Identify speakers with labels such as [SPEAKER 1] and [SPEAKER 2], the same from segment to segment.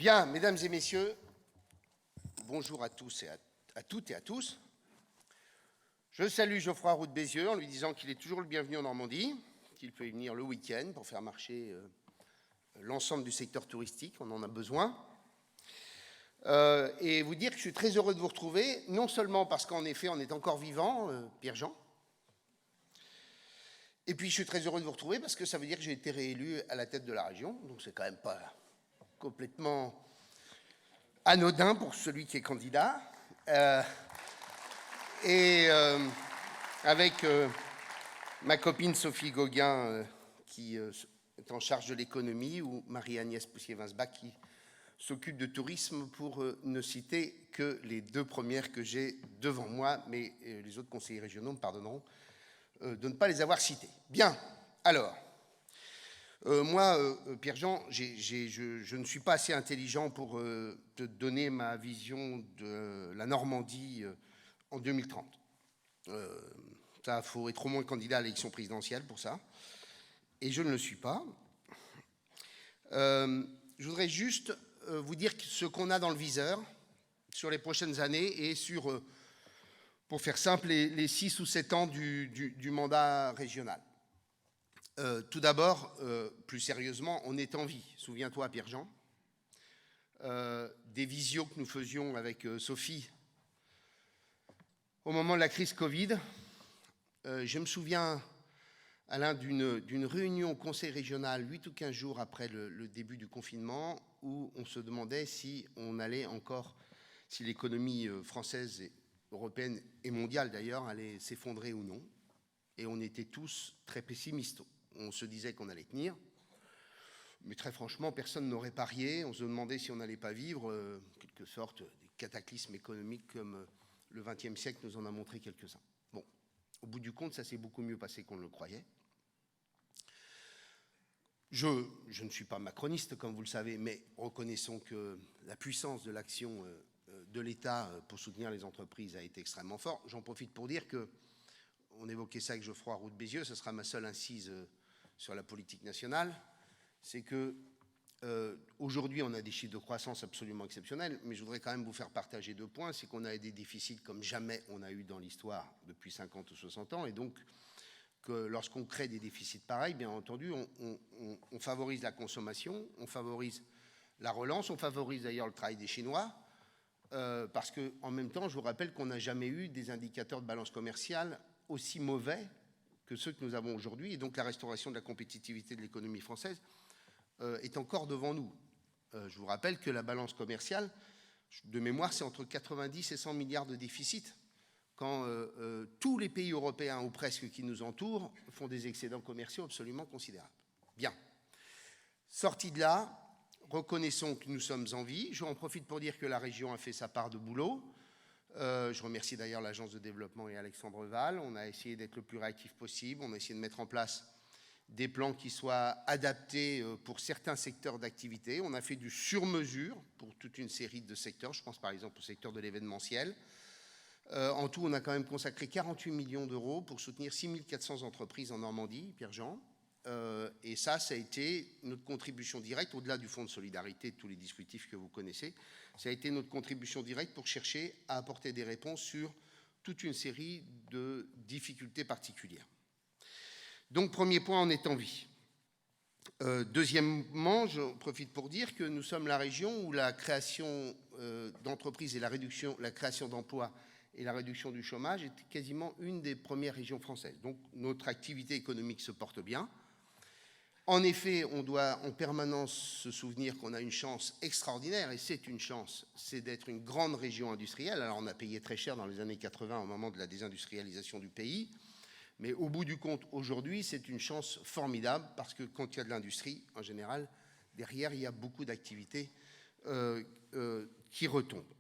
[SPEAKER 1] Bien, mesdames et messieurs, bonjour à tous et à toutes et à tous. Je salue Geoffroy Roux de Bézieux en lui disant qu'il est toujours le bienvenu en Normandie, qu'il peut y venir le week-end pour faire marcher l'ensemble du secteur touristique, on en a besoin. Et vous dire que je suis très heureux de vous retrouver, non seulement parce qu'en effet on est encore vivant, Pierre-Jean, et puis je suis très heureux de vous retrouver parce que ça veut dire que j'ai été réélu à la tête de la région, donc c'est quand même pas complètement anodin pour celui qui est candidat. Avec ma copine Sophie Gauguin, qui est en charge de l'économie, ou Marie-Agnès Poussier-Winsbach, qui s'occupe de tourisme, pour ne citer que les deux premières que j'ai devant moi, mais les autres conseillers régionaux me pardonneront de ne pas les avoir cités. Bien, alors, moi, Pierre-Jean, je ne suis pas assez intelligent pour te donner ma vision de la Normandie en 2030. Il faut être au moins candidat à l'élection présidentielle pour ça, et je ne le suis pas. Je voudrais juste vous dire ce qu'on a dans le viseur sur les prochaines années et sur, pour faire simple, les 6 ou 7 ans du mandat régional. Tout d'abord, plus sérieusement, on est en vie. Souviens-toi, Pierre-Jean, des visios que nous faisions avec Sophie au moment de la crise Covid. Je me souviens, Alain, d'une réunion au Conseil régional 8 ou 15 jours après le début du confinement, où on se demandait si on allait encore, si l'économie française, européenne et mondiale d'ailleurs, allait s'effondrer ou non. Et on était tous très pessimistes. On se disait qu'on allait tenir, mais très franchement, personne n'aurait parié. On se demandait si on n'allait pas vivre, quelque sorte, des cataclysmes économiques comme le XXe siècle nous en a montré quelques-uns. Bon, au bout du compte, ça s'est beaucoup mieux passé qu'on ne le croyait. Je ne suis pas macroniste, comme vous le savez, mais reconnaissons que la puissance de l'action de l'État pour soutenir les entreprises a été extrêmement forte. J'en profite pour dire que, on évoquait ça avec Geoffroy Roux de Bézieux, ce sera ma seule incise sur la politique nationale, c'est que aujourd'hui on a des chiffres de croissance absolument exceptionnels, mais je voudrais quand même vous faire partager 2 points, c'est qu'on a des déficits comme jamais on a eu dans l'histoire depuis 50 ou 60 ans, et donc que lorsqu'on crée des déficits pareils, bien entendu, on favorise la consommation, on favorise la relance, on favorise d'ailleurs le travail des Chinois, parce qu'en même temps, je vous rappelle qu'on n'a jamais eu des indicateurs de balance commerciale aussi mauvais que ceux que nous avons aujourd'hui, et donc la restauration de la compétitivité de l'économie française est encore devant nous. Je vous rappelle que la balance commerciale, de mémoire, c'est entre 90 et 100 milliards de déficit, quand tous les pays européens, ou presque, qui nous entourent, font des excédents commerciaux absolument considérables. Bien. Sorti de là, reconnaissons que nous sommes en vie. J'en profite pour dire que la région a fait sa part de boulot. Je remercie d'ailleurs l'Agence de développement et Alexandre Val. On a essayé d'être le plus réactif possible. On a essayé de mettre en place des plans qui soient adaptés pour certains secteurs d'activité. On a fait du sur-mesure pour toute une série de secteurs. Je pense par exemple au secteur de l'événementiel. En tout, on a quand même consacré 48 millions d'euros pour soutenir 6400 entreprises en Normandie, Pierre-Jean. Et ça a été notre contribution directe, au-delà du fonds de solidarité et de tous les dispositifs que vous connaissez, ça a été notre contribution directe pour chercher à apporter des réponses sur toute une série de difficultés particulières. Donc, premier point, on est en vie. Deuxièmement, je profite pour dire que nous sommes la région où la création d'entreprises et la création d'emplois et la réduction du chômage est quasiment une des premières régions françaises. Donc, notre activité économique se porte bien. En effet, on doit en permanence se souvenir qu'on a une chance extraordinaire, et c'est une chance, c'est d'être une grande région industrielle. Alors on a payé très cher dans les années 80 au moment de la désindustrialisation du pays, mais au bout du compte, aujourd'hui, c'est une chance formidable, parce que quand il y a de l'industrie, en général, derrière, il y a beaucoup d'activités qui retombent.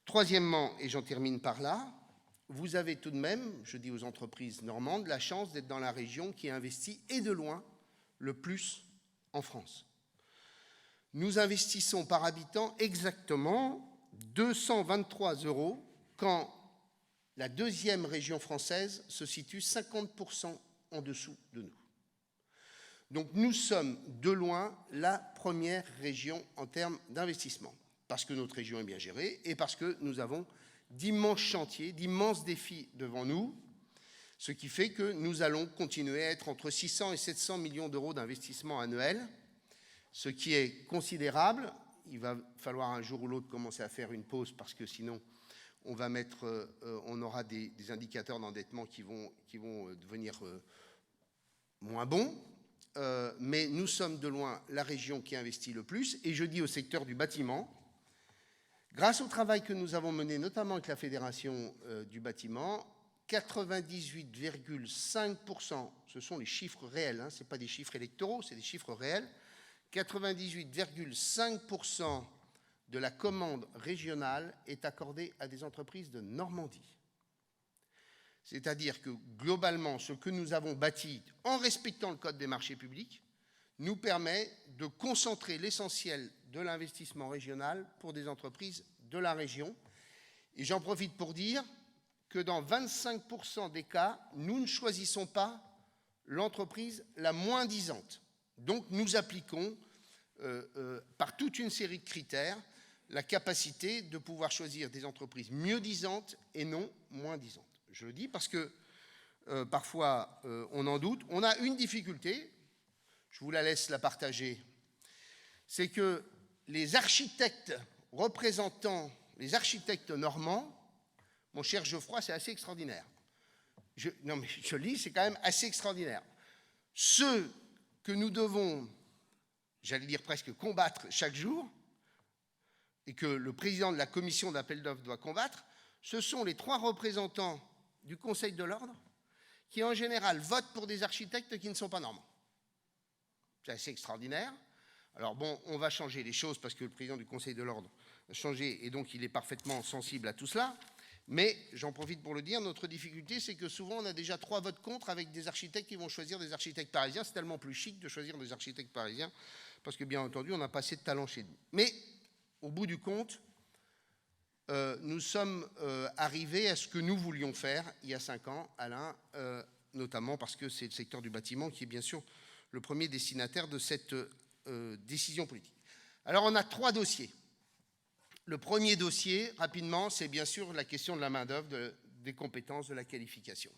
[SPEAKER 1] Troisièmement, et j'en termine par là, vous avez tout de même, je dis aux entreprises normandes, la chance d'être dans la région qui investit, et de loin, le plus en France. Nous investissons par habitant exactement 223 €, quand la deuxième région française se situe 50% en dessous de nous. Donc nous sommes de loin la première région en termes d'investissement, parce que notre région est bien gérée et parce que nous avons d'immenses chantiers, d'immenses défis devant nous, ce qui fait que nous allons continuer à être entre 600 et 700 millions d'euros d'investissement annuel, ce qui est considérable. Il va falloir un jour ou l'autre commencer à faire une pause parce que sinon on aura des indicateurs d'endettement qui vont devenir moins bons. Mais nous sommes de loin la région qui investit le plus. Et je dis au secteur du bâtiment, grâce au travail que nous avons mené, notamment avec la Fédération du bâtiment, 98,5%, ce sont les chiffres réels, hein, ce n'est pas des chiffres électoraux, c'est des chiffres réels, 98,5% de la commande régionale est accordée à des entreprises de Normandie. C'est-à-dire que, globalement, ce que nous avons bâti, en respectant le Code des marchés publics, nous permet de concentrer l'essentiel de l'investissement régional pour des entreprises de la région. Et j'en profite pour dire que dans 25% des cas, nous ne choisissons pas l'entreprise la moins disante. Donc nous appliquons, par toute une série de critères, la capacité de pouvoir choisir des entreprises mieux disantes et non moins disantes. Je le dis parce que parfois on en doute. On a une difficulté, je vous la laisse la partager, c'est que les architectes représentant les architectes normands, mon cher Geoffroy, c'est assez extraordinaire. Non mais je le dis, c'est quand même assez extraordinaire. Ceux que nous devons, j'allais dire presque combattre chaque jour, et que le président de la commission d'appel d'offres doit combattre, ce sont les 3 représentants du Conseil de l'ordre qui, en général, votent pour des architectes qui ne sont pas normands. C'est assez extraordinaire. Alors bon, on va changer les choses parce que le président du Conseil de l'ordre a changé et donc il est parfaitement sensible à tout cela. Mais, j'en profite pour le dire, notre difficulté, c'est que souvent on a déjà 3 votes contre avec des architectes qui vont choisir des architectes parisiens. C'est tellement plus chic de choisir des architectes parisiens parce que, bien entendu, on n'a pas assez de talent chez nous. Mais, au bout du compte, nous sommes arrivés à ce que nous voulions faire il y a 5 ans, Alain, notamment parce que c'est le secteur du bâtiment qui est bien sûr le premier destinataire de cette décision politique. Alors on a 3 dossiers. Le premier dossier, rapidement, c'est bien sûr la question de la main-d'œuvre, des compétences, de la qualification.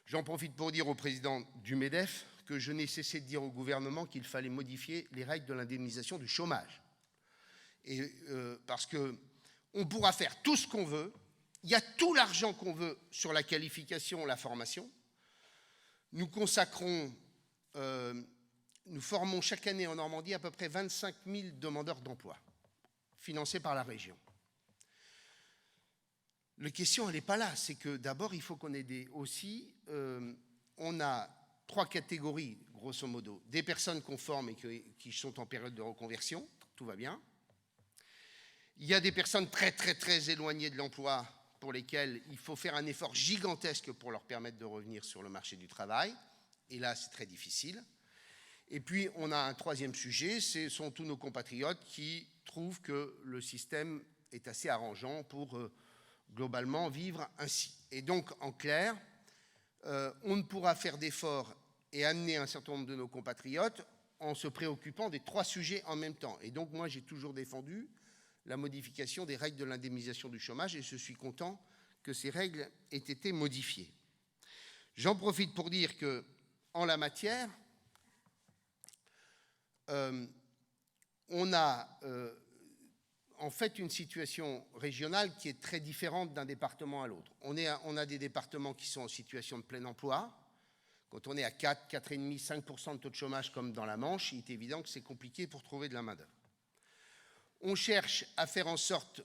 [SPEAKER 1] J'en profite pour dire au président du MEDEF que je n'ai cessé de dire au gouvernement qu'il fallait modifier les règles de l'indemnisation du chômage. Et parce qu'on pourra faire tout ce qu'on veut, il y a tout l'argent qu'on veut sur la qualification, la formation. Nous consacrons, nous formons chaque année en Normandie à peu près 25 000 demandeurs d'emploi, financés par la région. La question, elle n'est pas là. C'est que d'abord, il faut qu'on ait aussi... on a 3 catégories, grosso modo. Des personnes conformes et qui sont en période de reconversion, tout va bien. Il y a des personnes très, très, très éloignées de l'emploi pour lesquelles il faut faire un effort gigantesque pour leur permettre de revenir sur le marché du travail. Et là, c'est très difficile. Et puis, on a un 3e sujet, ce sont tous nos compatriotes qui trouvent que le système est assez arrangeant pour, globalement, vivre ainsi. Et donc, en clair, on ne pourra faire d'efforts et amener un certain nombre de nos compatriotes en se préoccupant des 3 sujets en même temps. Et donc, moi, j'ai toujours défendu la modification des règles de l'indemnisation du chômage et je suis content que ces règles aient été modifiées. J'en profite pour dire que, en la matière, on a en fait une situation régionale qui est très différente d'un département à l'autre. On a des départements qui sont en situation de plein emploi. Quand on est à 4, 4,5, 5% de taux de chômage comme dans la Manche, il est évident que c'est compliqué pour trouver de la main-d'œuvre. On cherche à faire en sorte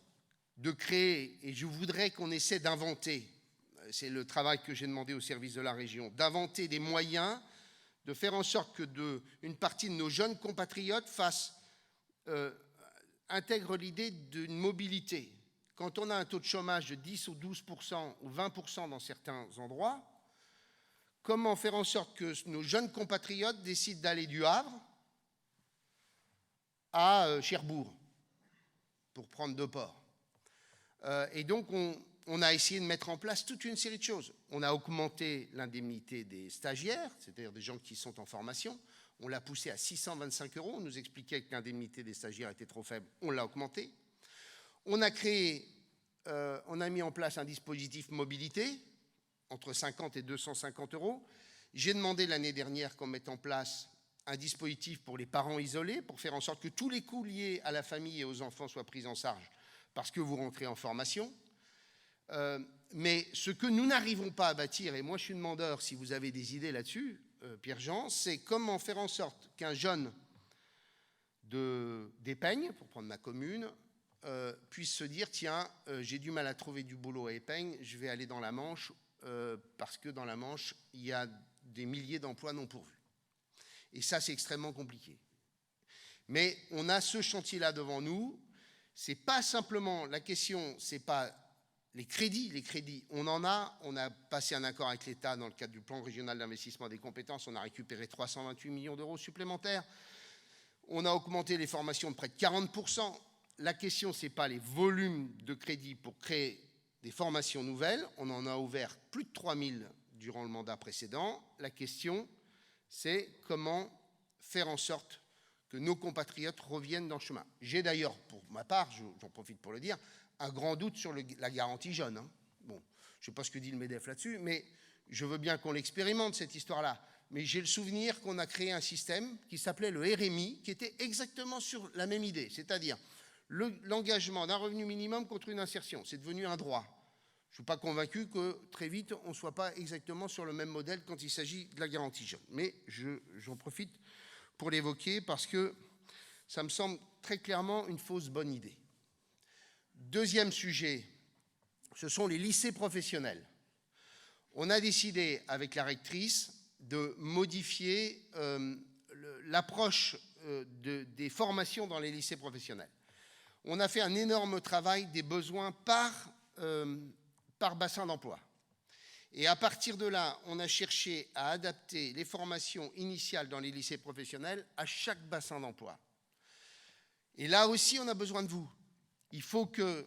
[SPEAKER 1] de créer, et je voudrais qu'on essaie d'inventer, c'est le travail que j'ai demandé au service de la région, d'inventer des moyens de faire en sorte que une partie de nos jeunes compatriotes intègrent l'idée d'une mobilité. Quand on a un taux de chômage de 10 ou 12% ou 20% dans certains endroits, comment faire en sorte que nos jeunes compatriotes décident d'aller du Havre à Cherbourg, pour prendre 2 ports. Et donc, on a essayé de mettre en place toute une série de choses. On a augmenté l'indemnité des stagiaires, c'est-à-dire des gens qui sont en formation. On l'a poussé à 625 €. On nous expliquait que l'indemnité des stagiaires était trop faible. On l'a augmenté. On a mis en place un dispositif mobilité entre 50 et 250 €. J'ai demandé l'année dernière qu'on mette en place un dispositif pour les parents isolés pour faire en sorte que tous les coûts liés à la famille et aux enfants soient pris en charge parce que vous rentrez en formation. Mais ce que nous n'arrivons pas à bâtir, et moi je suis demandeur si vous avez des idées là-dessus, Pierre-Jean, c'est comment faire en sorte qu'un jeune d'Épeigne, pour prendre ma commune, puisse se dire, tiens, j'ai du mal à trouver du boulot à Épeigne, je vais aller dans la Manche, parce que dans la Manche, il y a des milliers d'emplois non pourvus. Et ça, c'est extrêmement compliqué. Mais on a ce chantier-là devant nous. C'est pas simplement, la question, c'est pas les crédits, on en a. On a passé un accord avec l'État dans le cadre du plan régional d'investissement des compétences. On a récupéré 328 millions d'euros supplémentaires. On a augmenté les formations de près de 40%. La question, c'est pas les volumes de crédits pour créer des formations nouvelles. On en a ouvert plus de 3000 durant le mandat précédent. La question, c'est comment faire en sorte que nos compatriotes reviennent dans le chemin. J'ai d'ailleurs, pour ma part, j'en profite pour le dire, un grand doute sur la garantie jeune. Bon, je ne sais pas ce que dit le MEDEF là-dessus, mais je veux bien qu'on l'expérimente, cette histoire-là. Mais j'ai le souvenir qu'on a créé un système qui s'appelait le RMI, qui était exactement sur la même idée, c'est-à-dire l'engagement d'un revenu minimum contre une insertion. C'est devenu un droit. Je ne suis pas convaincu que très vite, on ne soit pas exactement sur le même modèle quand il s'agit de la garantie jeune. Mais j'en profite pour l'évoquer parce que ça me semble très clairement une fausse bonne idée. Deuxième sujet, ce sont les lycées professionnels. On a décidé avec la rectrice de modifier l'approche des formations dans les lycées professionnels. On a fait un énorme travail des besoins par bassin d'emploi. Et à partir de là, on a cherché à adapter les formations initiales dans les lycées professionnels à chaque bassin d'emploi. Et là aussi, on a besoin de vous. Il faut que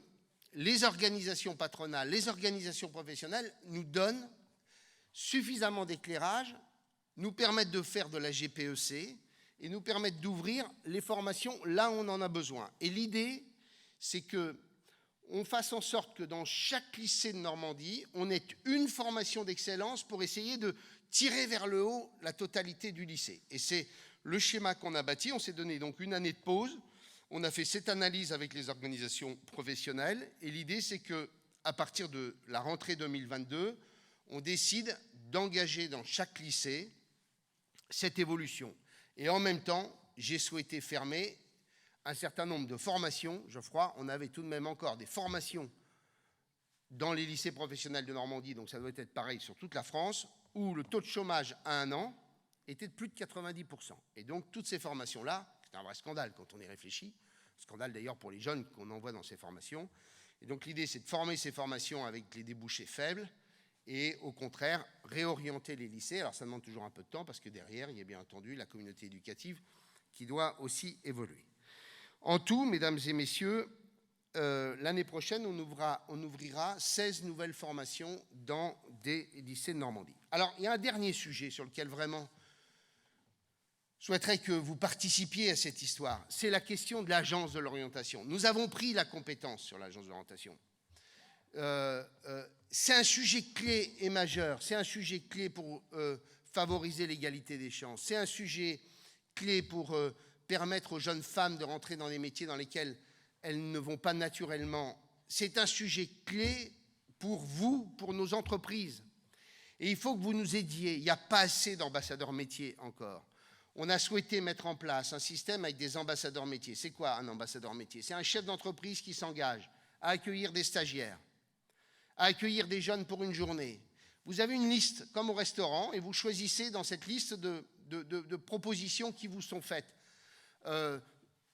[SPEAKER 1] les organisations patronales, les organisations professionnelles nous donnent suffisamment d'éclairage, nous permettent de faire de la GPEC et nous permettent d'ouvrir les formations là où on en a besoin. Et l'idée, c'est qu'on fasse en sorte que dans chaque lycée de Normandie, on ait une formation d'excellence pour essayer de tirer vers le haut la totalité du lycée. Et c'est le schéma qu'on a bâti. On s'est donné donc une année de pause. On a fait cette analyse avec les organisations professionnelles. Et l'idée, c'est qu'à partir de la rentrée 2022, on décide d'engager dans chaque lycée cette évolution. Et en même temps, j'ai souhaité fermer un certain nombre de formations. Geoffroy, on avait tout de même encore des formations dans les lycées professionnels de Normandie, donc ça doit être pareil sur toute la France, où le taux de chômage à 1 an était de plus de 90%. Et donc toutes ces formations-là, c'est un vrai scandale quand on y réfléchit, scandale d'ailleurs pour les jeunes qu'on envoie dans ces formations. Et donc l'idée, c'est de former ces formations avec les débouchés faibles et au contraire, réorienter les lycées. Alors ça demande toujours un peu de temps parce que derrière, il y a bien entendu la communauté éducative qui doit aussi évoluer. En tout, mesdames et messieurs, l'année prochaine, on ouvrira 16 nouvelles formations dans des lycées de Normandie. Alors, il y a un dernier sujet sur lequel vraiment je souhaiterais que vous participiez à cette histoire. C'est la question de l'agence de l'orientation. Nous avons pris la compétence sur l'agence de l'orientation. C'est un sujet clé et majeur. C'est un sujet clé pour favoriser l'égalité des chances. C'est un sujet clé pour permettre aux jeunes femmes de rentrer dans des métiers dans lesquels elles ne vont pas naturellement. C'est un sujet clé pour vous, pour nos entreprises. Et il faut que vous nous aidiez. Il n'y a pas assez d'ambassadeurs métiers encore. On a souhaité mettre en place un système avec des ambassadeurs métiers. C'est quoi un ambassadeur métier? C'est un chef d'entreprise qui s'engage à accueillir des stagiaires, à accueillir des jeunes pour une journée. Vous avez une liste, comme au restaurant, et vous choisissez dans cette liste de propositions qui vous sont faites.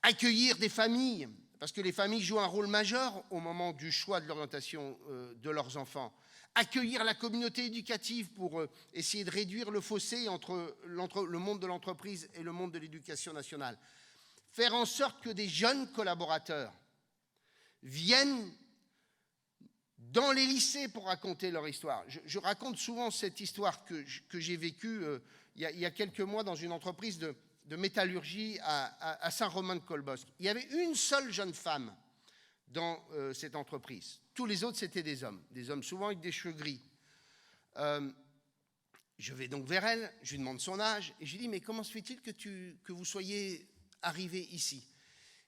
[SPEAKER 1] Accueillir des familles, parce que les familles jouent un rôle majeur au moment du choix de l'orientation de leurs enfants. Accueillir la communauté éducative pour essayer de réduire le fossé entre le monde de l'entreprise et le monde de l'éducation nationale. Faire en sorte que des jeunes collaborateurs viennent dans les lycées pour raconter leur histoire. Je raconte souvent cette histoire que j'ai vécue il y a quelques mois dans une entreprise de métallurgie à Saint-Romain-de-Colbosc. Il y avait une seule jeune femme dans cette entreprise. Tous les autres, c'était des hommes souvent avec des cheveux gris. Je vais donc vers elle, je lui demande son âge, et je lui dis, mais comment se fait-il que vous soyez arrivé ici?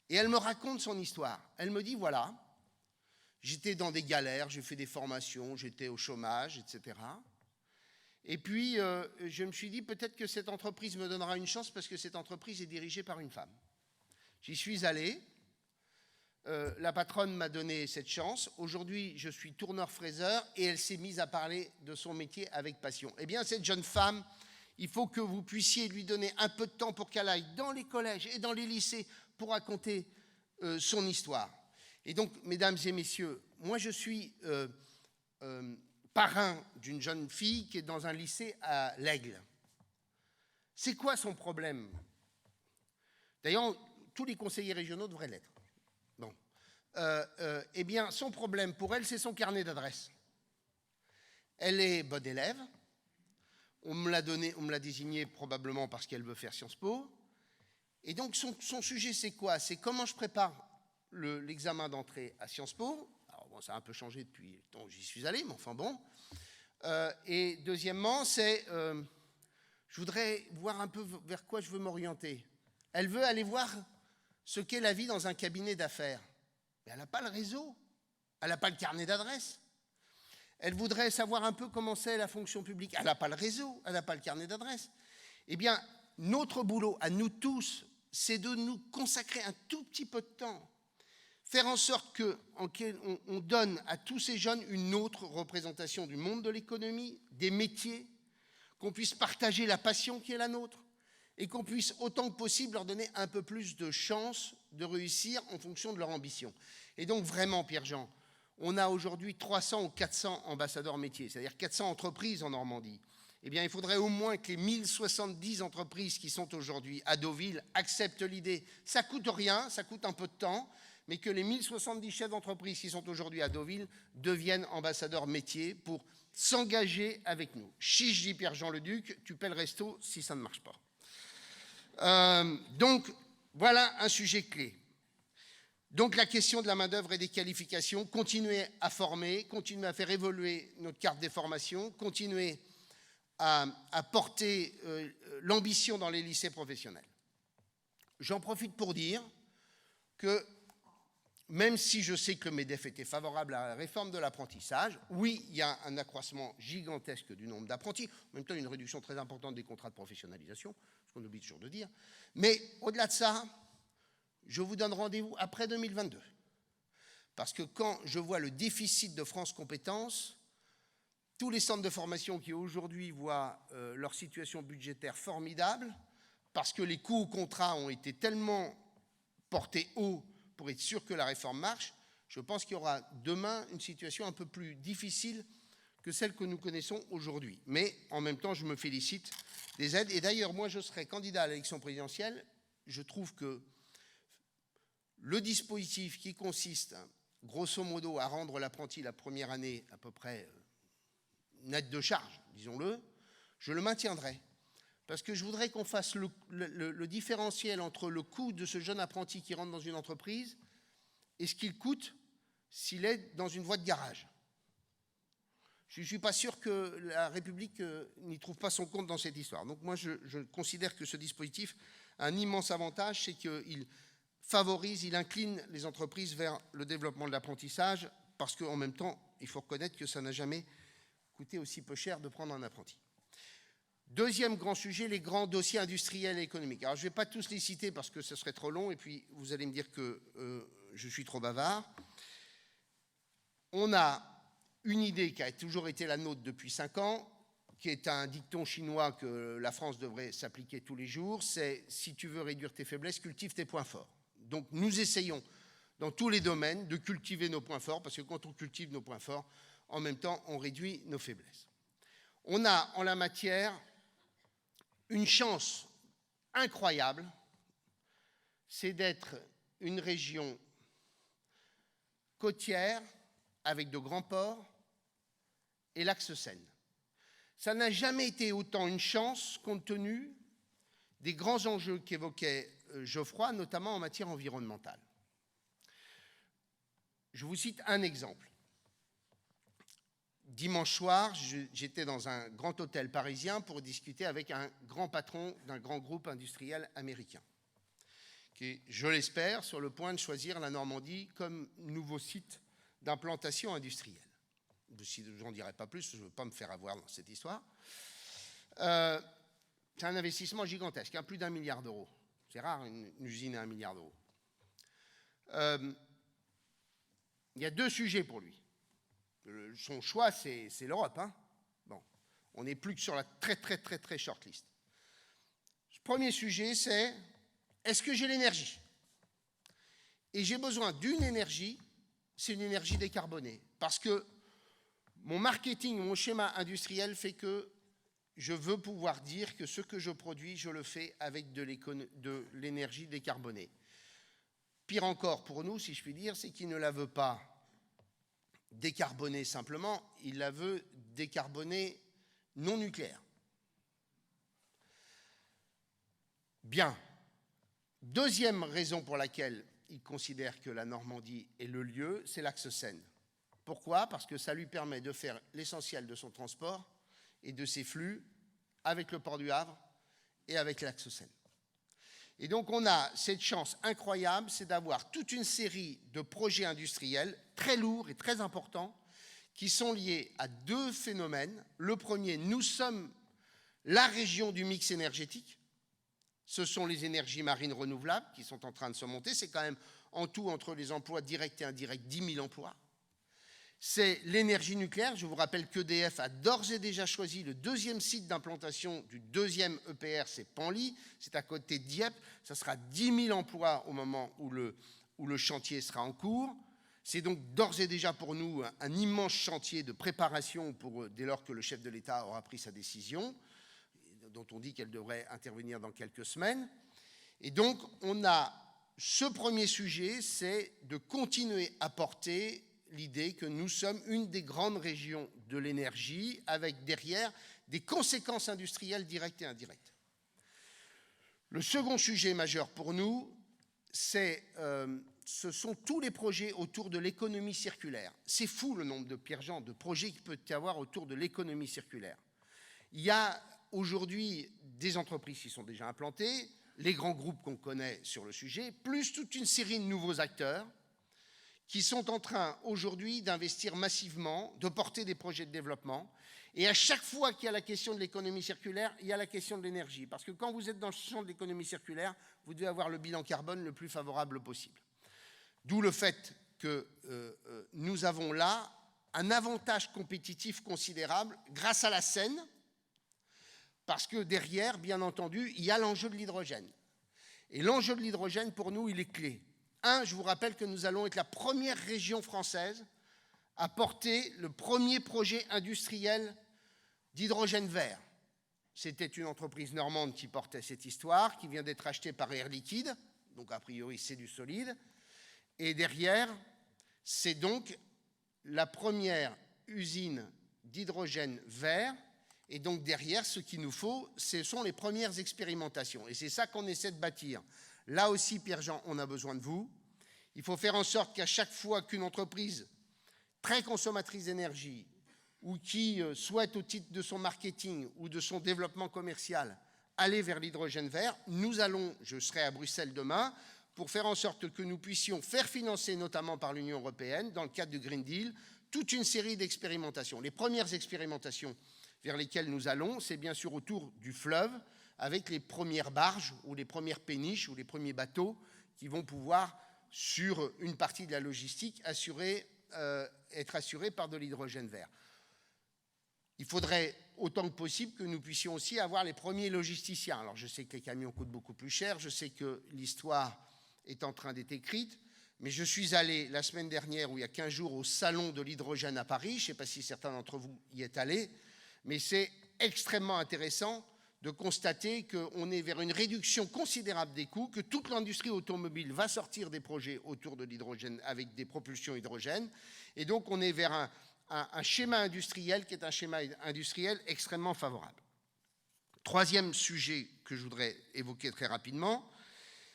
[SPEAKER 1] Et elle me raconte son histoire. Elle me dit, voilà, j'étais dans des galères, j'ai fait des formations, j'étais au chômage, etc. Et puis, je me suis dit, peut-être que cette entreprise me donnera une chance parce que cette entreprise est dirigée par une femme. J'y suis allé. La patronne m'a donné cette chance. Aujourd'hui, je suis tourneur-fraiseur et elle s'est mise à parler de son métier avec passion. Eh bien, cette jeune femme, il faut que vous puissiez lui donner un peu de temps pour qu'elle aille dans les collèges et dans les lycées pour raconter son histoire. Et donc, mesdames et messieurs, moi, je suis parrain d'une jeune fille qui est dans un lycée à l'Aigle. C'est quoi son problème? D'ailleurs, tous les conseillers régionaux devraient l'être. Bon. Eh bien, son problème pour elle, c'est son carnet d'adresse. Elle est bonne élève. On me l'a désignée probablement parce qu'elle veut faire Sciences Po. Et donc, son sujet, c'est quoi? C'est comment je prépare l'examen d'entrée à Sciences Po. Alors, bon, ça a un peu changé depuis le temps où j'y suis allé, mais enfin bon. Et deuxièmement, c'est je voudrais voir un peu vers quoi je veux m'orienter. Elle veut aller voir ce qu'est la vie dans un cabinet d'affaires. Mais elle n'a pas le réseau, elle n'a pas le carnet d'adresse. Elle voudrait savoir un peu comment c'est la fonction publique. Elle n'a pas le réseau, elle n'a pas le carnet d'adresse. Eh bien, notre boulot, à nous tous, c'est de nous consacrer un tout petit peu de temps, faire en sorte qu'on donne à tous ces jeunes une autre représentation du monde de l'économie, des métiers, qu'on puisse partager la passion qui est la nôtre, et qu'on puisse autant que possible leur donner un peu plus de chances de réussir en fonction de leur ambition. Et donc vraiment, Pierre-Jean, on a aujourd'hui 300 ou 400 ambassadeurs métiers, c'est-à-dire 400 entreprises en Normandie. Eh bien, il faudrait au moins que les 1070 entreprises qui sont aujourd'hui à Deauville acceptent l'idée. Ça ne coûte rien, ça coûte un peu de temps, mais que les 1070 chefs d'entreprise qui sont aujourd'hui à Deauville deviennent ambassadeurs métiers pour s'engager avec nous. Si je dis Pierre-Jean Leduc, tu paies le resto si ça ne marche pas. Donc, voilà un sujet clé. Donc, la question de la main-d'œuvre et des qualifications, continuer à former, continuer à faire évoluer notre carte des formations, continuer à porter l'ambition dans les lycées professionnels. J'en profite pour dire que, même si je sais que le MEDEF était favorable à la réforme de l'apprentissage, oui, il y a un accroissement gigantesque du nombre d'apprentis, en même temps une réduction très importante des contrats de professionnalisation, ce qu'on oublie toujours de dire. Mais au-delà de ça, je vous donne rendez-vous après 2022. Parce que quand je vois le déficit de France Compétences, tous les centres de formation qui aujourd'hui voient leur situation budgétaire formidable, parce que les coûts au contrat ont été tellement portés haut pour être sûr que la réforme marche, je pense qu'il y aura demain une situation un peu plus difficile que celle que nous connaissons aujourd'hui. Mais en même temps, je me félicite des aides. Et d'ailleurs, moi, je serai candidat à l'élection présidentielle. Je trouve que le dispositif qui consiste, grosso modo, à rendre l'apprenti la première année à peu près net de charge, disons-le, je le maintiendrai. Parce que je voudrais qu'on fasse le différentiel entre le coût de ce jeune apprenti qui rentre dans une entreprise et ce qu'il coûte s'il est dans une voie de garage. Je ne suis pas sûr que la République n'y trouve pas son compte dans cette histoire. Donc moi, je considère que ce dispositif a un immense avantage, c'est qu'il favorise, il incline les entreprises vers le développement de l'apprentissage, parce qu'en même temps, il faut reconnaître que ça n'a jamais coûté aussi peu cher de prendre un apprenti. Deuxième grand sujet, les grands dossiers industriels et économiques. Alors, je ne vais pas tous les citer parce que ce serait trop long, et puis vous allez me dire que je suis trop bavard. On a une idée qui a toujours été la nôtre depuis 5 ans, qui est un dicton chinois que la France devrait s'appliquer tous les jours, c'est « si tu veux réduire tes faiblesses, cultive tes points forts ». Donc, nous essayons, dans tous les domaines, de cultiver nos points forts, parce que quand on cultive nos points forts, en même temps, on réduit nos faiblesses. On a, en la matière, une chance incroyable, c'est d'être une région côtière avec de grands ports et l'axe Seine. Ça n'a jamais été autant une chance compte tenu des grands enjeux qu'évoquait Geoffroy, notamment en matière environnementale. Je vous cite un exemple. Dimanche soir, j'étais dans un grand hôtel parisien pour discuter avec un grand patron d'un grand groupe industriel américain, qui est, je l'espère, sur le point de choisir la Normandie comme nouveau site d'implantation industrielle. Je n'en dirai pas plus, je ne veux pas me faire avoir dans cette histoire. C'est un investissement gigantesque, hein, plus d'1 milliard d'euros. C'est rare, une usine à 1 milliard d'euros. Il y a 2 sujets pour lui. Son choix, c'est l'Europe. Hein. Bon, on n'est plus que sur la très short list. Le premier sujet, c'est est-ce que j'ai l'énergie? Et j'ai besoin d'une énergie, c'est une énergie décarbonée. Parce que mon marketing, mon schéma industriel fait que je veux pouvoir dire que ce que je produis, je le fais avec de l'énergie décarbonée. Pire encore pour nous, si je puis dire, c'est qu'il ne la veut pas décarboner simplement, il la veut décarboner non nucléaire. Bien. Deuxième raison pour laquelle il considère que la Normandie est le lieu, c'est l'axe Seine. Pourquoi? Parce que ça lui permet de faire l'essentiel de son transport et de ses flux avec le port du Havre et avec l'axe Seine. Et donc on a cette chance incroyable, c'est d'avoir toute une série de projets industriels très lourds et très importants qui sont liés à 2 phénomènes. Le premier, nous sommes la région du mix énergétique. Ce sont les énergies marines renouvelables qui sont en train de se monter. C'est quand même en tout, entre les emplois directs et indirects, 10 000 emplois. C'est l'énergie nucléaire. Je vous rappelle qu'EDF a d'ores et déjà choisi le 2e site d'implantation du 2e EPR, c'est Penly, c'est à côté de Dieppe. Ça sera 10 000 emplois au moment où le chantier sera en cours. C'est donc d'ores et déjà pour nous un immense chantier de préparation dès lors que le chef de l'État aura pris sa décision, dont on dit qu'elle devrait intervenir dans quelques semaines. Et donc on a ce premier sujet, c'est de continuer à porter l'idée que nous sommes une des grandes régions de l'énergie, avec derrière des conséquences industrielles directes et indirectes. Le second sujet majeur pour nous, ce sont tous les projets autour de l'économie circulaire. C'est fou le nombre de Pierre-Jean, de projets qu'il peut y avoir autour de l'économie circulaire. Il y a aujourd'hui des entreprises qui sont déjà implantées, les grands groupes qu'on connaît sur le sujet, plus toute une série de nouveaux acteurs qui sont en train aujourd'hui d'investir massivement, de porter des projets de développement. Et à chaque fois qu'il y a la question de l'économie circulaire, il y a la question de l'énergie. Parce que quand vous êtes dans le champ de l'économie circulaire, vous devez avoir le bilan carbone le plus favorable possible. D'où le fait que nous avons là un avantage compétitif considérable grâce à la Seine, parce que derrière, bien entendu, il y a l'enjeu de l'hydrogène. Et l'enjeu de l'hydrogène, pour nous, il est clé. Je vous rappelle que nous allons être la première région française à porter le premier projet industriel d'hydrogène vert. C'était une entreprise normande qui portait cette histoire, qui vient d'être achetée par Air Liquide, donc a priori c'est du solide. Et derrière, c'est donc la première usine d'hydrogène vert. Et donc derrière, ce qu'il nous faut, ce sont les premières expérimentations. Et c'est ça qu'on essaie de bâtir. Là aussi, Pierre-Jean, on a besoin de vous. Il faut faire en sorte qu'à chaque fois qu'une entreprise très consommatrice d'énergie ou qui souhaite au titre de son marketing ou de son développement commercial aller vers l'hydrogène vert, je serai à Bruxelles demain, pour faire en sorte que nous puissions faire financer, notamment par l'Union européenne, dans le cadre du Green Deal, toute une série d'expérimentations. Les premières expérimentations vers lesquelles nous allons, c'est bien sûr autour du fleuve, avec les premières barges ou les premières péniches ou les premiers bateaux qui vont pouvoir, sur une partie de la logistique, être assurés par de l'hydrogène vert. Il faudrait autant que possible que nous puissions aussi avoir les premiers logisticiens. Alors je sais que les camions coûtent beaucoup plus cher, je sais que l'histoire est en train d'être écrite, mais je suis allé la semaine dernière, ou il y a 15 jours, au salon de l'hydrogène à Paris. Je ne sais pas si certains d'entre vous y êtes allés, mais c'est extrêmement intéressant de constater qu'on est vers une réduction considérable des coûts, que toute l'industrie automobile va sortir des projets autour de l'hydrogène avec des propulsions hydrogène. Et donc, on est vers un schéma industriel qui est un schéma industriel extrêmement favorable. Troisième sujet que je voudrais évoquer très rapidement,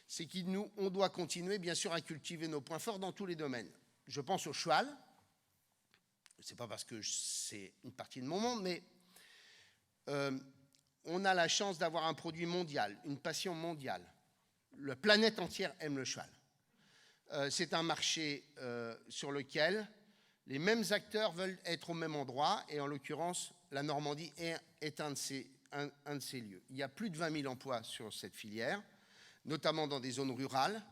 [SPEAKER 1] c'est qu'on doit continuer, bien sûr, à cultiver nos points forts dans tous les domaines. Je pense au cheval. Ce n'est pas parce que c'est une partie de mon monde, mais on a la chance d'avoir un produit mondial, une passion mondiale. La planète entière aime le cheval. C'est un marché sur lequel les mêmes acteurs veulent être au même endroit, et en l'occurrence, la Normandie est un de ces lieux. Il y a plus de 20 000 emplois sur cette filière, notamment dans des zones rurales,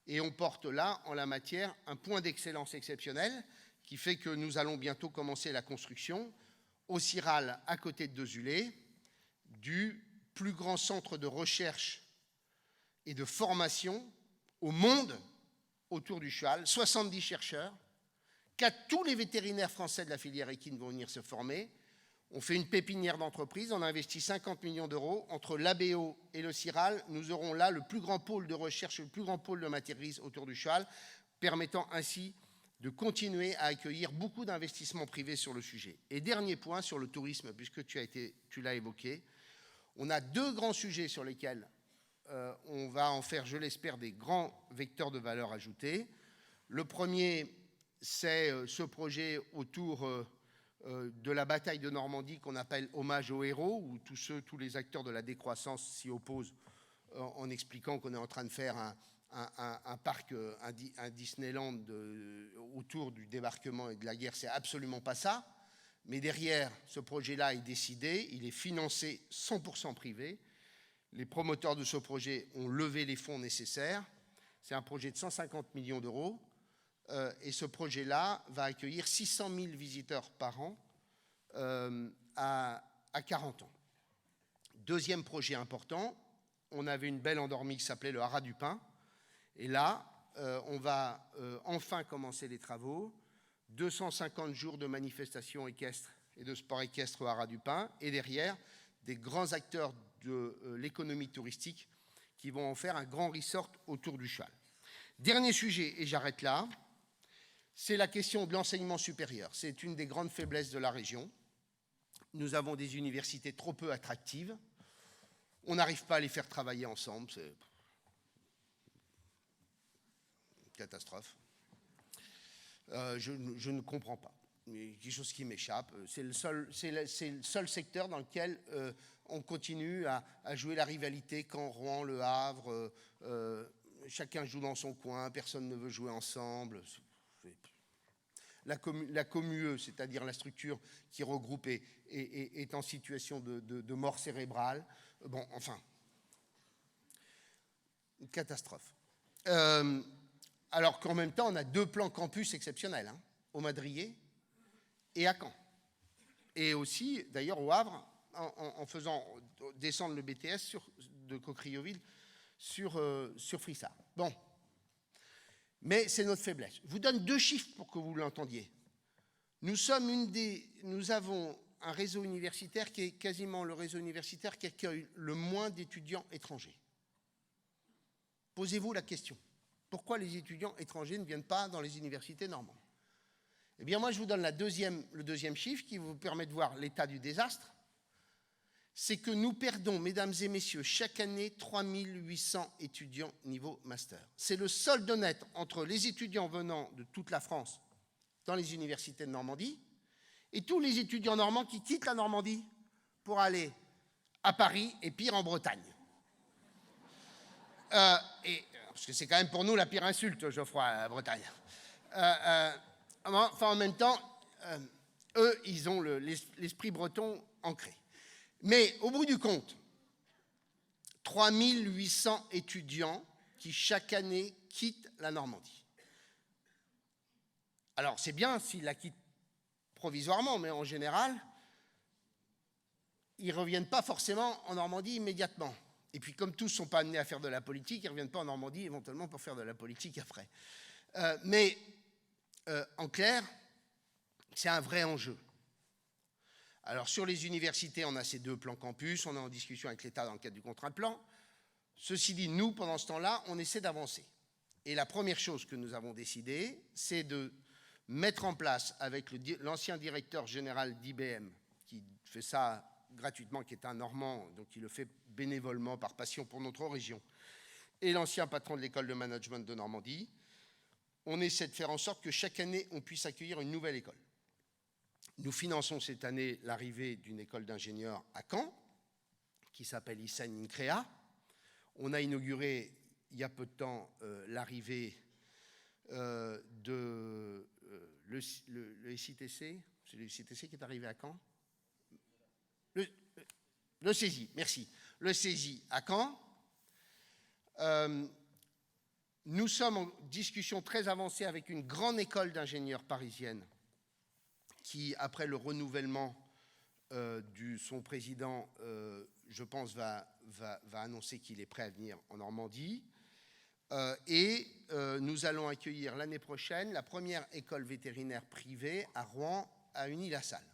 [SPEAKER 1] et on porte là, en la matière, un point d'excellence exceptionnel qui fait que nous allons bientôt commencer la construction au Ciral, à côté de Dezulé, du plus grand centre de recherche et de formation au monde autour du cheval, 70 chercheurs, tous les vétérinaires français de la filière équine vont venir se former. On fait une pépinière d'entreprise, on a investi 50 millions d'euros. Entre l'ABO et le Ciral, nous aurons là le plus grand pôle de recherche, le plus grand pôle de matière grise autour du cheval, permettant ainsi de continuer à accueillir beaucoup d'investissements privés sur le sujet. Et dernier point sur le tourisme, puisque tu l'as évoqué, on a deux grands sujets sur lesquels on va en faire, je l'espère, des grands vecteurs de valeur ajoutée. Le premier, c'est ce projet autour de la bataille de Normandie qu'on appelle Hommage aux héros, où tous les acteurs de la décroissance s'y opposent en expliquant qu'on est en train de faire un parc, un Disneyland autour du débarquement et de la guerre. C'est absolument pas ça. Mais derrière, ce projet-là est décidé, il est financé 100% privé. Les promoteurs de ce projet ont levé les fonds nécessaires. C'est un projet de 150 millions d'euros. Et ce projet-là va accueillir 600 000 visiteurs par an à 40 ans. Deuxième projet important, on avait une belle endormie qui s'appelait le Haras du Pin. Et là, on va enfin commencer les travaux. 250 jours de manifestations équestres et de sport équestre au Haras du Pin. Et derrière, des grands acteurs de l'économie touristique qui vont en faire un grand resort autour du cheval. Dernier sujet, et j'arrête là, c'est la question de l'enseignement supérieur. C'est une des grandes faiblesses de la région. Nous avons des universités trop peu attractives. On n'arrive pas à les faire travailler ensemble. C'est une catastrophe. Je ne comprends pas. Il y a quelque chose qui m'échappe. C'est le seul secteur dans lequel on continue à jouer la rivalité. Caen, Rouen, Le Havre, chacun joue dans son coin, personne ne veut jouer ensemble. La COMUE, c'est-à-dire la structure qui regroupe, est en situation de mort cérébrale. Bon, enfin, une catastrophe. Alors qu'en même temps, on a deux plans campus exceptionnels, hein, au Madrier et à Caen. Et aussi, d'ailleurs, au Havre, en faisant descendre le BTS de Cocrioville sur Frissard. Bon. Mais c'est notre faiblesse. Je vous donne deux chiffres pour que vous l'entendiez. Nous avons un réseau universitaire qui est quasiment le réseau universitaire qui accueille le moins d'étudiants étrangers. Posez-vous la question. Pourquoi les étudiants étrangers ne viennent pas dans les universités normandes? Eh bien, moi, je vous donne le deuxième chiffre qui vous permet de voir l'état du désastre. C'est que nous perdons, mesdames et messieurs, chaque année 3800 étudiants niveau master. C'est le solde net entre les étudiants venant de toute la France dans les universités de Normandie et tous les étudiants normands qui quittent la Normandie pour aller à Paris et pire en Bretagne. Parce que c'est quand même pour nous la pire insulte, Geoffroy, la Bretagne. En même temps, eux, ils ont l'esprit breton ancré. Mais au bout du compte, 3800 étudiants qui chaque année quittent la Normandie. Alors c'est bien s'ils la quittent provisoirement, mais en général, ils ne reviennent pas forcément en Normandie immédiatement. Et puis comme tous ne sont pas amenés à faire de la politique, ils ne reviennent pas en Normandie éventuellement pour faire de la politique après. Mais en clair, c'est un vrai enjeu. Alors sur les universités, on a ces 2 plans campus, on est en discussion avec l'État dans le cadre du contrat de plan. Ceci dit, nous, pendant ce temps-là, on essaie d'avancer. Et la première chose que nous avons décidé, c'est de mettre en place avec l'ancien directeur général d'IBM, qui fait ça gratuitement, qui est un Normand, donc il le fait bénévolement par passion pour notre région, et l'ancien patron de l'école de management de Normandie, on essaie de faire en sorte que chaque année, on puisse accueillir une nouvelle école. Nous finançons cette année l'arrivée d'une école d'ingénieurs à Caen, qui s'appelle ICEN INCREA. On a inauguré, il y a peu de temps, l'arrivée de le SITC. C'est le SITC qui est arrivé à Caen. Le CESI, merci. Le CESI à Caen. Nous sommes en discussion très avancée avec une grande école d'ingénieurs parisienne qui, après le renouvellement son président, je pense, va annoncer qu'il est prêt à venir en Normandie. Nous allons accueillir l'année prochaine la première école vétérinaire privée à Rouen, à Uny-la-Salle.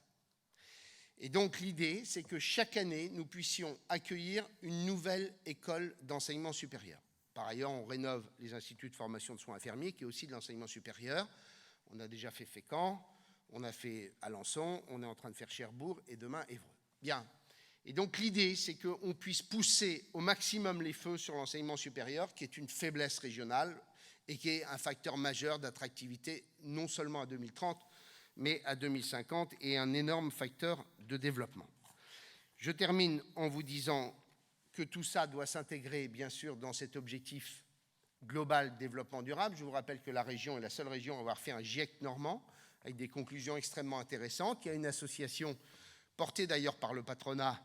[SPEAKER 1] Et donc l'idée, c'est que chaque année, nous puissions accueillir une nouvelle école d'enseignement supérieur. Par ailleurs, on rénove les instituts de formation de soins infirmiers, qui est aussi de l'enseignement supérieur. On a déjà fait Fécamp, on a fait Alençon, on est en train de faire Cherbourg et demain Évreux. Bien. Et donc l'idée, c'est qu'on puisse pousser au maximum les feux sur l'enseignement supérieur, qui est une faiblesse régionale et qui est un facteur majeur d'attractivité, non seulement à 2030, mais à 2050, et un énorme facteur de développement. Je termine en vous disant que tout ça doit s'intégrer, bien sûr, dans cet objectif global de développement durable. Je vous rappelle que la région est la seule région à avoir fait un GIEC normand, avec des conclusions extrêmement intéressantes. Il y a une association portée d'ailleurs par le patronat,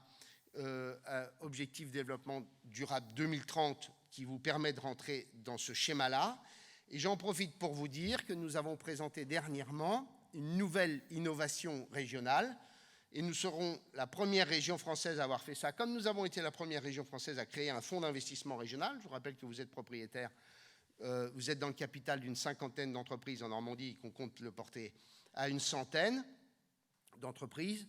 [SPEAKER 1] Objectif Développement Durable 2030, qui vous permet de rentrer dans ce schéma-là. Et j'en profite pour vous dire que nous avons présenté dernièrement une nouvelle innovation régionale, et nous serons la première région française à avoir fait ça, comme nous avons été la première région française à créer un fonds d'investissement régional. Je vous rappelle que vous êtes propriétaire, vous êtes dans le capital d'une 50aine d'entreprises en Normandie, qu'on compte le porter à une 100aine d'entreprises.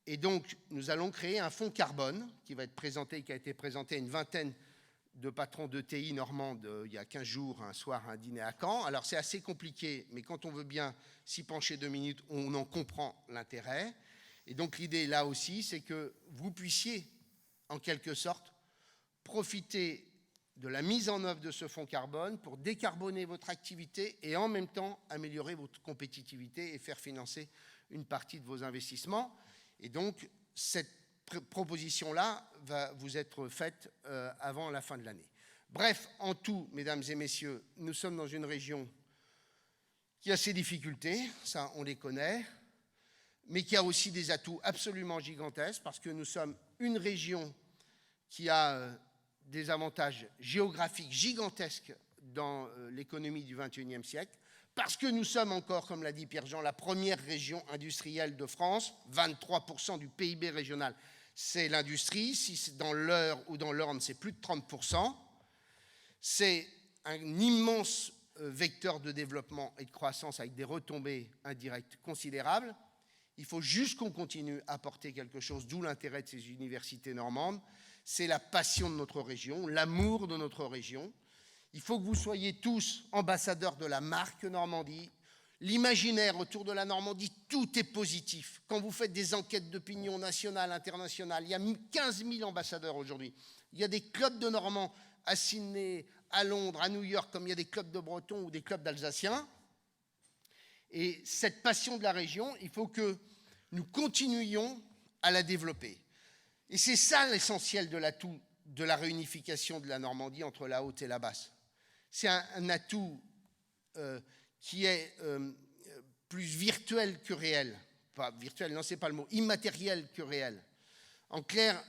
[SPEAKER 1] Et donc, nous allons créer un fonds carbone qui va être présenté, qui a été présenté à une 20aine de patrons d'ETI normandes il y a 15 jours, un soir, un dîner à Caen. Alors, c'est assez compliqué, mais quand on veut bien s'y pencher 2 minutes, on en comprend l'intérêt. Et donc, l'idée, là aussi, c'est que vous puissiez, en quelque sorte, profiter de la mise en œuvre de ce fonds carbone pour décarboner votre activité et en même temps améliorer votre compétitivité et faire financer une partie de vos investissements. Et donc, cette proposition-là va vous être faite avant la fin de l'année. Bref, en tout, mesdames et messieurs, nous sommes dans une région qui a ses difficultés, ça on les connaît, mais qui a aussi des atouts absolument gigantesques, parce que nous sommes une région qui a des avantages géographiques gigantesques dans l'économie du XXIe siècle, parce que nous sommes encore, comme l'a dit Pierre-Jean, la première région industrielle de France, 23% du PIB régional, c'est l'industrie. Si c'est dans l'Eure ou dans l'Orne, c'est plus de 30%. C'est un immense vecteur de développement et de croissance avec des retombées indirectes considérables. Il faut juste qu'on continue à porter quelque chose, d'où l'intérêt de ces universités normandes. C'est la passion de notre région, l'amour de notre région. Il faut que vous soyez tous ambassadeurs de la marque Normandie. L'imaginaire autour de la Normandie, tout est positif. Quand vous faites des enquêtes d'opinion nationale, internationale, il y a 15 000 ambassadeurs aujourd'hui. Il y a des clubs de Normands à Sydney, à Londres, à New York, comme il y a des clubs de Bretons ou des clubs d'Alsaciens. Et cette passion de la région, il faut que nous continuions à la développer. Et c'est ça l'essentiel de l'atout de la réunification de la Normandie entre la haute et la basse. C'est un atout qui est plus virtuel que réel. Pas virtuel, non, c'est pas le mot. Immatériel que réel. En clair,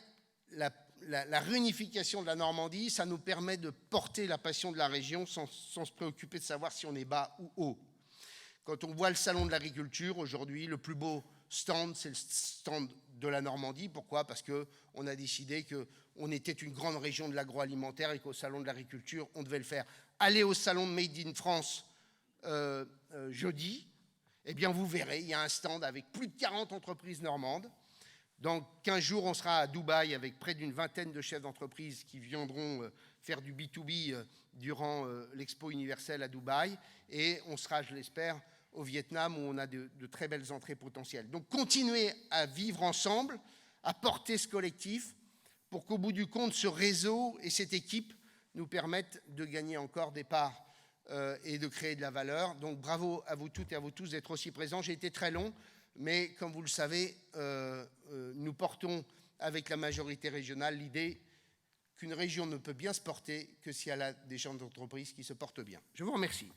[SPEAKER 1] la réunification de la Normandie, ça nous permet de porter la passion de la région sans se préoccuper de savoir si on est bas ou haut. Quand on voit le salon de l'agriculture, aujourd'hui, le plus beau stand, c'est le stand de la Normandie. Pourquoi ? Parce qu'on a décidé qu'on était une grande région de l'agroalimentaire et qu'au salon de l'agriculture, on devait le faire. Allez au salon de Made in France jeudi, eh bien vous verrez, il y a un stand avec plus de 40 entreprises normandes Dans 15 jours, on sera à Dubaï avec près d'une vingtaine de chefs d'entreprise qui viendront faire du B2B durant l'Expo universelle à Dubaï. Et on sera, je l'espère, au Vietnam où on a de très belles entrées potentielles. Donc continuez à vivre ensemble, à porter ce collectif pour qu'au bout du compte, ce réseau et cette équipe nous permettent de gagner encore des parts et de créer de la valeur. Donc bravo à vous toutes et à vous tous d'être aussi présents. J'ai été très long, mais comme vous le savez, nous portons avec la majorité régionale l'idée qu'une région ne peut bien se porter que si elle a des gens d'entreprise qui se portent bien. Je vous remercie.